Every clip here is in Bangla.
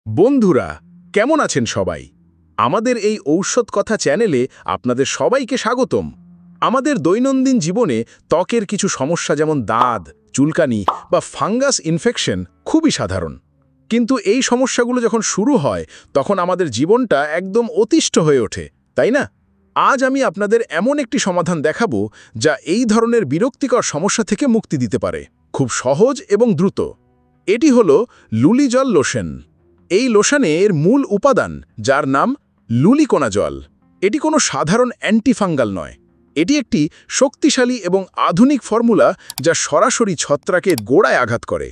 বন্ধুরা, কেমন আছেন সবাই? আমাদের এই ঔষধ কথা চ্যানেলে আপনাদের সবাইকে স্বাগতম। আমাদের দৈনন্দিন জীবনে ত্বকের কিছু সমস্যা যেমন দাগ, চুলকানি বা ফাঙ্গাস ইনফেকশন খুবই সাধারণ। কিন্তু এই সমস্যাগুলো যখন শুরু হয় তখন আমাদের জীবনটা একদম অতিষ্ঠ হয়ে ওঠে, তাই না? আজ আমি আপনাদের এমন একটি সমাধান দেখাবো যা এই ধরনের বিরক্তিকর সমস্যা থেকে মুক্তি দিতে পারে, খুব সহজ এবং দ্রুত। এটি হলো লুলিজল লোশন। এই লোশনের মূল উপাদান, যার নাম লুলিকোনাজল, এটি কোনো সাধারণ অ্যান্টিফাঙ্গাল নয়। এটি একটি শক্তিশালী এবং আধুনিক ফর্মুলা যা সরাসরি ছত্রাকের গোড়ায় আঘাত করে।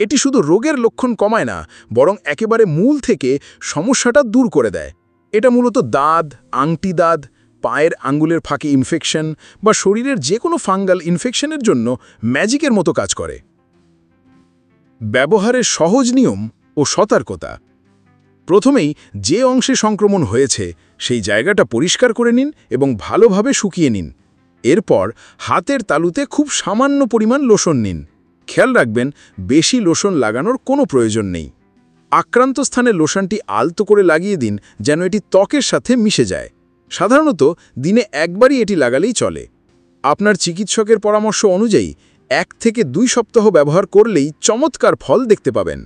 এটি শুধু রোগের লক্ষণ কমায় না, বরং একেবারে মূল থেকে সমস্যাটা দূর করে দেয়। এটা মূলত দাঁত, আংটি দাঁত, পায়ের আঙ্গুলের ফাঁকে ইনফেকশন বা শরীরের যে কোনো ফাঙ্গাল ইনফেকশনের জন্য ম্যাজিকের মতো কাজ করে। ব্যবহারের সহজ নিয়ম ও সতর্কতা। প্রথমেই যে অংশে সংক্রমণ হয়েছে সেই জায়গাটা পরিষ্কার করে নিন এবং ভালোভাবে শুকিয়ে নিন। এরপর হাতের তালুতে খুব সামান্য পরিমাণ লোশন নিন। খেয়াল রাখবেন, বেশি লোশন লাগানোর কোনো প্রয়োজন নেই। আক্রান্ত স্থানে লোশনটি আলতো করে লাগিয়ে দিন যেন এটি ত্বকের সাথে মিশে যায়। সাধারণত দিনে একবারই এটি লাগালেই চলে। আপনার চিকিৎসকের পরামর্শ অনুযায়ী 1 থেকে 2 সপ্তাহ ব্যবহার করলেই চমৎকার ফল দেখতে পাবেন।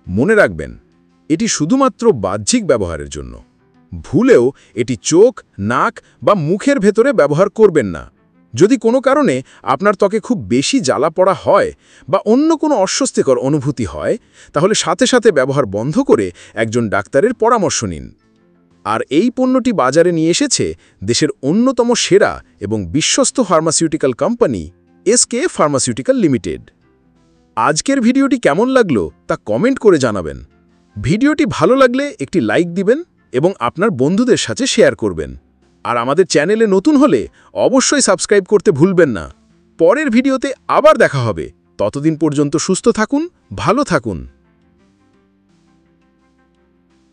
মনে রাখবেন, এটি শুধুমাত্র বাহ্যিক ব্যবহারের জন্য। ভুলেও এটি চোখ, নাক বা মুখের ভেতরে ব্যবহার করবেন না। যদি কোনো কারণে আপনার ত্বকে খুব বেশি জ্বালা পড়া হয় বা অন্য কোনো অস্বস্তিকর অনুভূতি হয়, তাহলে সাথে সাথে ব্যবহার বন্ধ করে একজন ডাক্তারের পরামর্শ নিন। আর এই পণ্যটি বাজারে নিয়ে এসেছে দেশের অন্যতম সেরা এবং বিশ্বস্ত pharmaceutical company SK pharmaceutical limited. আজকের ভিডিওটি কেমন লাগলো তা কমেন্ট করে জানাবেন। ভিডিওটি ভালো লাগলে একটি লাইক দিবেন এবং আপনার বন্ধুদের সাথে শেয়ার করবেন। আর আমাদের চ্যানেলে নতুন হলে অবশ্যই সাবস্ক্রাইব করতে ভুলবেন না। পরের ভিডিওতে আবার দেখা হবে। ততদিন পর্যন্ত সুস্থ থাকুন, ভালো থাকুন।